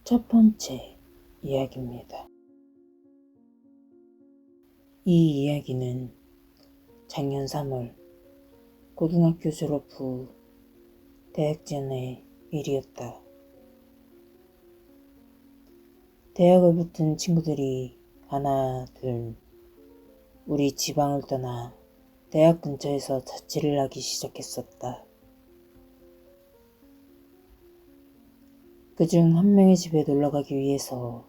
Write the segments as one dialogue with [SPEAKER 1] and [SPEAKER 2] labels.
[SPEAKER 1] 첫 번째 이야기입니다. 이 이야기는 작년 3월 고등학교 졸업 후 대학 전의 일이었다. 대학을 붙은 친구들이 하나 둘 우리 지방을 떠나 대학 근처에서 자취를 하기 시작했었다. 그중 한 명의 집에 놀러가기 위해서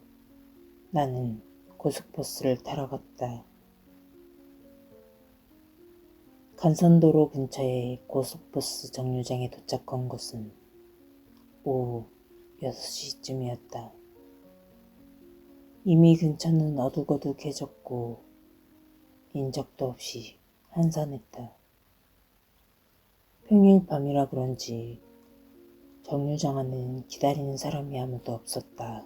[SPEAKER 1] 나는 고속버스를 타러 갔다. 간선도로 근처의 고속버스 정류장에 도착한 것은 오후 6시쯤이었다. 이미 근처는 어둑어둑해졌고 인적도 없이 한산했다. 평일 밤이라 그런지 정류장 안에는 기다리는 사람이 아무도 없었다.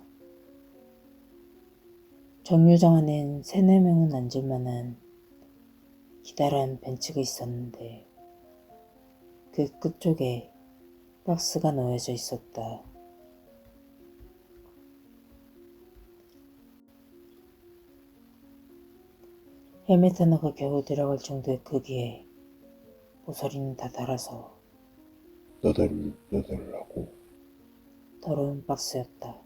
[SPEAKER 1] 정류장 안엔 3-4명은 앉을만한 기다란 벤치가 있었는데 그 끝쪽에 박스가 놓여져 있었다. 헬멧 하나가 겨우 들어갈 정도의 크기에 모서리는 다 닳아서
[SPEAKER 2] 너덜너덜하고
[SPEAKER 1] 더러운 박스였다.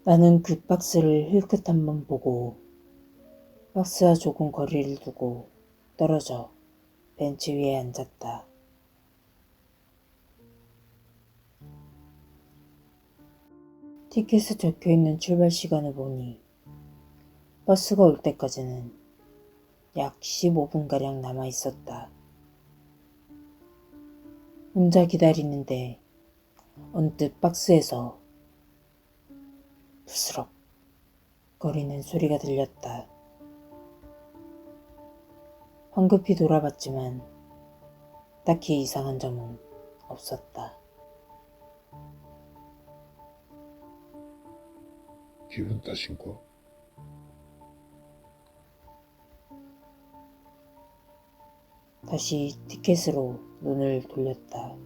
[SPEAKER 1] 나는 그 박스를 힐끗 한번 보고 박스와 조금 거리를 두고 떨어져 벤치 위에 앉았다. 티켓에 적혀있는 출발 시간을 보니 버스가 올 때까지는 약 15분가량 남아있었다. 혼자 기다리는데 언뜻 박스에서 부스럭 거리는 소리가 들렸다. 황급히 돌아봤지만 딱히 이상한 점은 없었다.
[SPEAKER 2] 기분 탓인가?
[SPEAKER 1] 다시 티켓으로 눈을 돌렸다.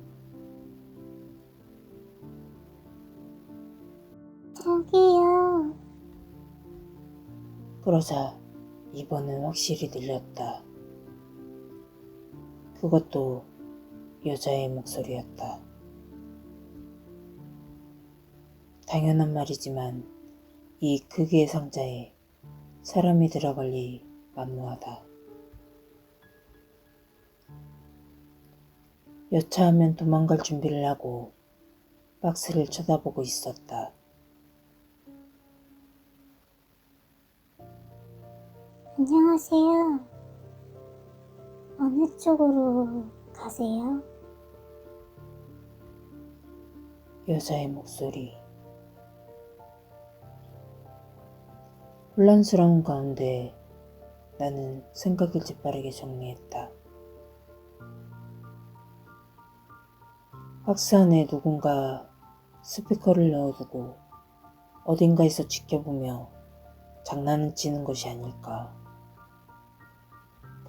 [SPEAKER 3] 저기요.
[SPEAKER 1] 그러자 이번엔 확실히 들렸다. 그것도 여자의 목소리였다. 당연한 말이지만 이 크기의 상자에 사람이 들어갈 리 만무하다. 여차하면 도망갈 준비를 하고 박스를 쳐다보고 있었다.
[SPEAKER 3] 안녕하세요. 어느 쪽으로 가세요?
[SPEAKER 1] 여자의 목소리. 혼란스러운 가운데 나는 생각을 재빠르게 정리했다. 박스 안에 누군가 스피커를 넣어두고 어딘가에서 지켜보며 장난을 치는 것이 아닐까.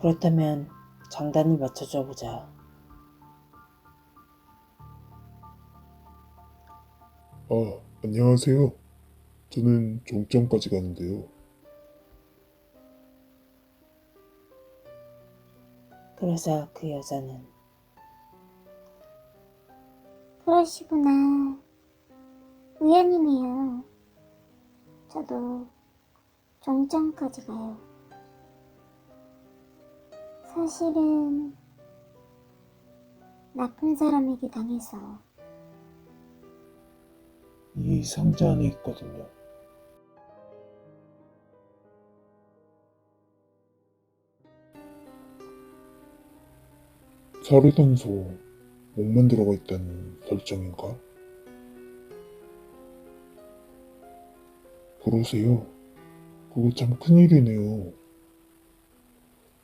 [SPEAKER 1] 그렇다면 장단을 맞춰줘 보자.
[SPEAKER 2] 안녕하세요. 저는 종점까지 가는데요.
[SPEAKER 1] 그러자 그 여자는
[SPEAKER 3] 그러시구나. 우연이네요. 저도 종점까지 가요. 사실은 나쁜 사람에게 당해서
[SPEAKER 2] 이 상자 안에 있거든요. 살해당소 목만 들어가 있다는 설정인가? 그러세요. 그거 참 큰일이네요.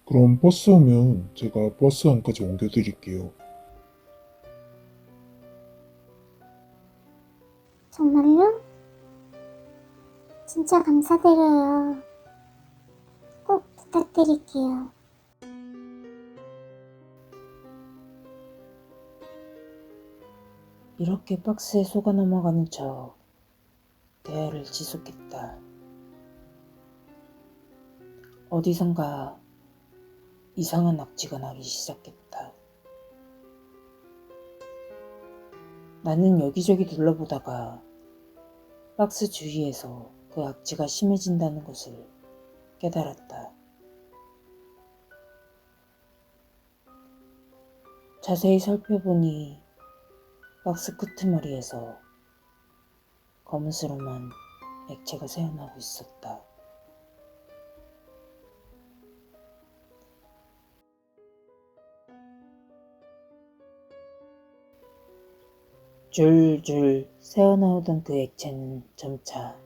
[SPEAKER 2] 그럼 버스 오면 제가 버스 안까지 옮겨드릴게요.
[SPEAKER 3] 정말요? 진짜 감사드려요. 꼭 부탁드릴게요.
[SPEAKER 1] 이렇게 박스에 속아 넘어가는 척 대화를 지속했다. 어디선가 이상한 악취가 나기 시작했다. 나는 여기저기 둘러보다가 박스 주위에서 그 악취가 심해진다는 것을 깨달았다. 자세히 살펴보니 박스 끄트머리에서 검은스름한 액체가 새어나오고 있었다. 줄줄 새어나오던 그 액체는 점차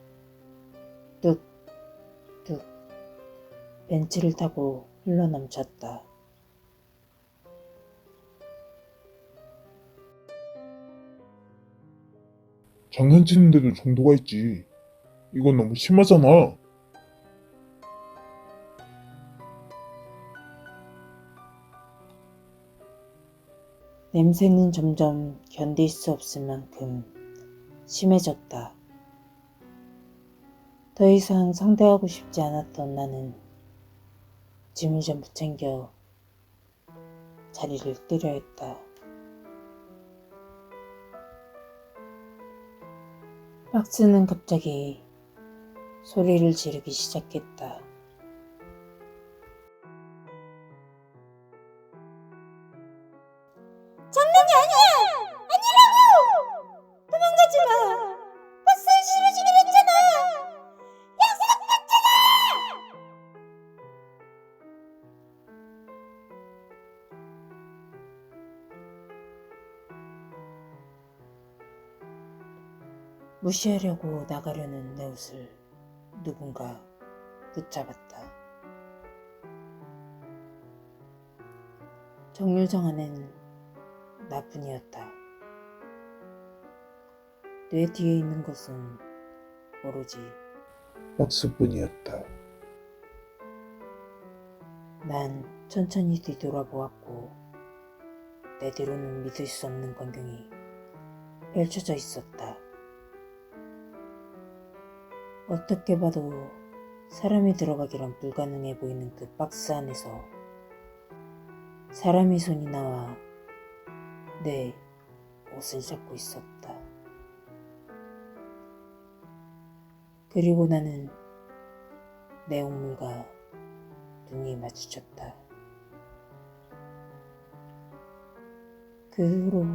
[SPEAKER 1] 뚝뚝 벤치를 타고 흘러넘쳤다.
[SPEAKER 2] 장난치는데도 정도가 있지. 이건 너무 심하잖아.
[SPEAKER 1] 냄새는 점점 견딜 수 없을 만큼 심해졌다. 더 이상 상대하고 싶지 않았던 나는 짐을 전부 챙겨 자리를 뜨려 했다. 박스는 갑자기 소리를 지르기 시작했다.
[SPEAKER 3] 장난이 아니야! 아니라고! 도망가지 마! 버스에 실어주기로 했잖아!
[SPEAKER 1] 무시하려고 나가려는 내 옷을 누군가 붙잡았다. 정류장 안에는 나뿐이었다. 뇌 뒤에 있는 것은 오로지
[SPEAKER 2] 박스뿐이었다.
[SPEAKER 1] 난 천천히 뒤돌아보았고 내 뒤로는 믿을 수 없는 광경이 펼쳐져 있었다. 어떻게 봐도 사람이 들어가기란 불가능해 보이는 그 박스 안에서 사람의 손이 나와 내 옷을 잡고 있었다. 그리고 나는 내 옷물과 눈이 마주쳤다. 그 후로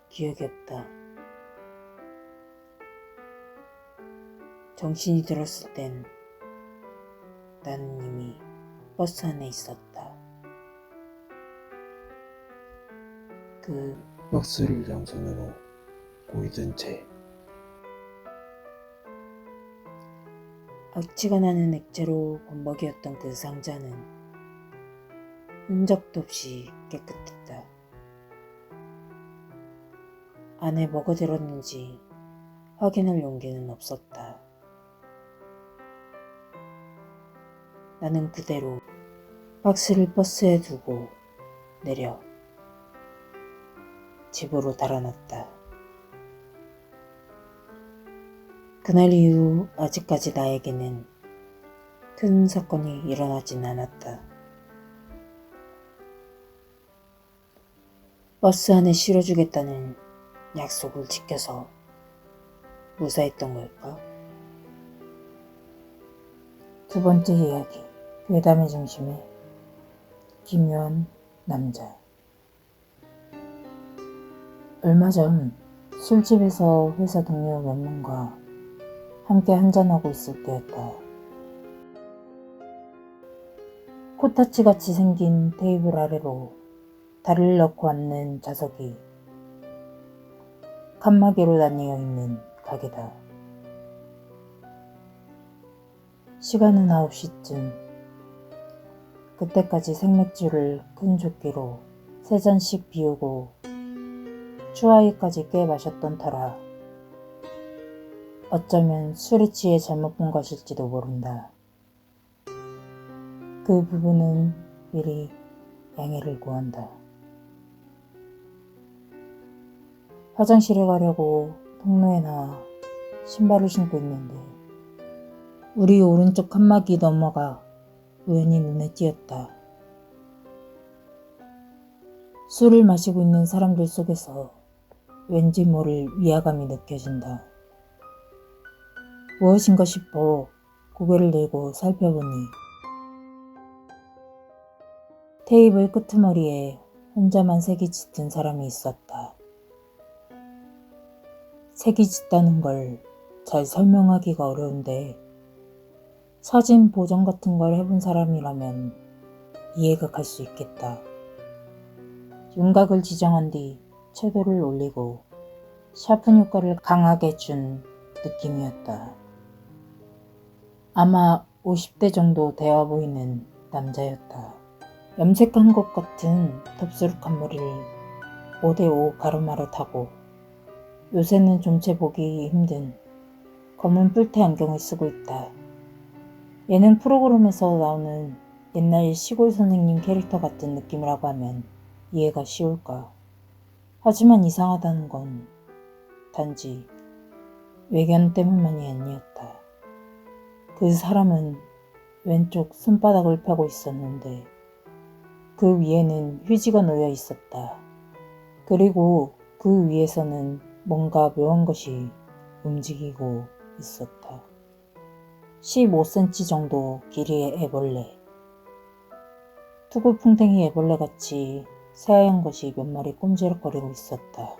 [SPEAKER 1] 기억이 없다. 정신이 들었을 땐 나는 이미 버스 안에 있었다. 그
[SPEAKER 2] 박스를 양손으로 고이 든 채
[SPEAKER 1] 악취가 나는 액체로 범벅이었던 그 상자는 흔적도 없이 깨끗했다. 안에 뭐가 들었는지 확인할 용기는 없었다. 나는 그대로 박스를 버스에 두고 내려 집으로 달아났다. 그날 이후 아직까지 나에게는 큰 사건이 일어나진 않았다. 버스 안에 실어주겠다는 약속을 지켜서 무사했던 걸까? 두 번째 이야기, 괴담의 중심에 기묘한 남자. 얼마 전 술집에서 회사 동료 몇 명과 함께 한잔하고 있을 때였다. 코타치같이 생긴 테이블 아래로 다리를 넣고 앉는 좌석이 칸막이로 나뉘어 있는 가게다. 시간은 9시쯤. 그때까지 생맥주를 큰 조끼로 3잔씩 비우고 추하이까지 꽤 마셨던 터라 어쩌면 술에 취해 잘못 본 것일지도 모른다. 그 부분은 미리 양해를 구한다. 화장실에 가려고 통로에 나와 신발을 신고 있는데 우리 오른쪽 칸막이 넘어가 우연히 눈에 띄었다. 술을 마시고 있는 사람들 속에서 왠지 모를 위화감이 느껴진다. 무엇인가 싶어 고개를 들고 살펴보니 테이블 끄트머리에 혼자만 색이 짙은 사람이 있었다. 색이 짙다는 걸 잘 설명하기가 어려운데 사진 보정 같은 걸 해본 사람이라면 이해가 갈 수 있겠다. 윤곽을 지정한 뒤 채도를 올리고 샤픈 효과를 강하게 준 느낌이었다. 아마 50대 정도 되어 보이는 남자였다. 염색한 것 같은 덥수룩한 머리를 5대5 가르마로 타고 요새는 좀채 보기 힘든 검은 뿔테 안경을 쓰고 있다. 예능 프로그램에서 나오는 옛날 시골 선생님 캐릭터 같은 느낌이라고 하면 이해가 쉬울까. 하지만 이상하다는 건 단지 외견 때문만이 아니었다. 그 사람은 왼쪽 손바닥을 펴고 있었는데 그 위에는 휴지가 놓여 있었다. 그리고 그 위에서는 뭔가 묘한 것이 움직이고 있었다. 15cm 정도 길이의 애벌레. 투구풍뎅이 애벌레같이 새하얀 것이 몇 마리 꼼지락거리고 있었다.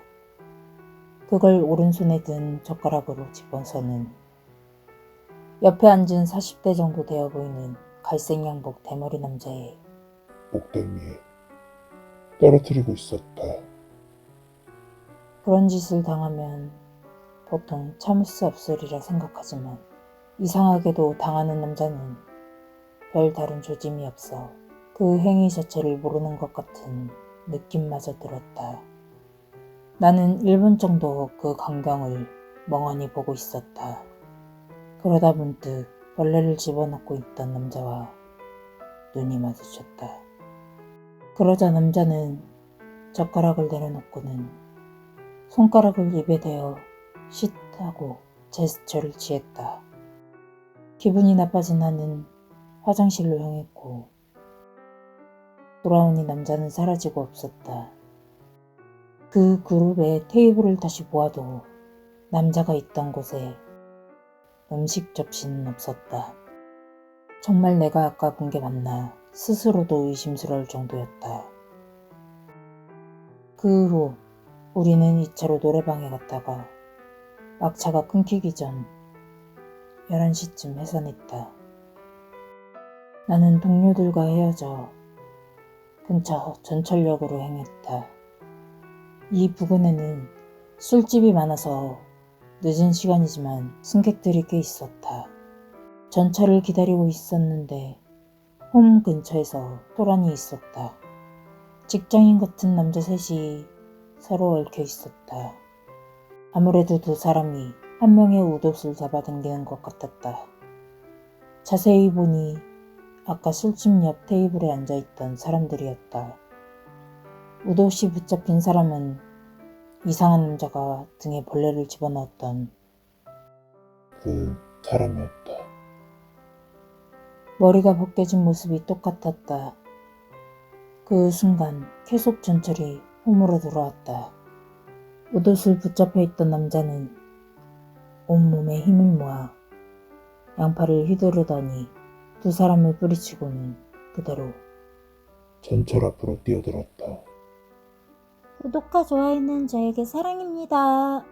[SPEAKER 1] 그걸 오른손에 든 젓가락으로 집어서는 옆에 앉은 40대 정도 되어 보이는 갈색 양복 대머리 남자의
[SPEAKER 2] 목덜미에 떨어뜨리고 있었다.
[SPEAKER 1] 그런 짓을 당하면 보통 참을 수 없으리라 생각하지만 이상하게도 당하는 남자는 별 다른 조짐이 없어 그 행위 자체를 모르는 것 같은 느낌마저 들었다. 나는 1분 정도 그 광경을 멍하니 보고 있었다. 그러다 문득 벌레를 집어넣고 있던 남자와 눈이 마주쳤다. 그러자 남자는 젓가락을 내려놓고는 손가락을 입에 대어 쉿 하고 제스처를 취했다. 기분이 나빠진 나는 화장실로 향했고 돌아오니 남자는 사라지고 없었다. 그 그룹의 테이블을 다시 보아도 남자가 있던 곳에 음식 접시는 없었다. 정말 내가 아까 본 게 맞나 스스로도 의심스러울 정도였다. 그 후 우리는 2차로 노래방에 갔다가 막차가 끊기기 전 11시쯤 해산했다. 나는 동료들과 헤어져 근처 전철역으로 행했다. 이 부근에는 술집이 많아서 늦은 시간이지만 승객들이 꽤 있었다. 전철을 기다리고 있었는데 홈 근처에서 토란이 있었다. 직장인 같은 남자 셋이 서로 얽혀 있었다. 아무래도 두 사람이 한 명의 웃옷을 잡아당기는 것 같았다. 자세히 보니 아까 술집 옆 테이블에 앉아있던 사람들이었다. 웃옷이 붙잡힌 사람은 이상한 남자가 등에 벌레를 집어넣었던
[SPEAKER 2] 그 사람이었다.
[SPEAKER 1] 머리가 벗겨진 모습이 똑같았다. 그 순간 계속 전철이 홈으로 들어왔다. 웃옷을 붙잡혀 있던 남자는 온몸에 힘을 모아 양팔을 휘두르더니 두 사람을 뿌리치고는 그대로
[SPEAKER 2] 전철 앞으로 뛰어들었다.
[SPEAKER 3] 구독과 좋아요는 저에게 사랑입니다.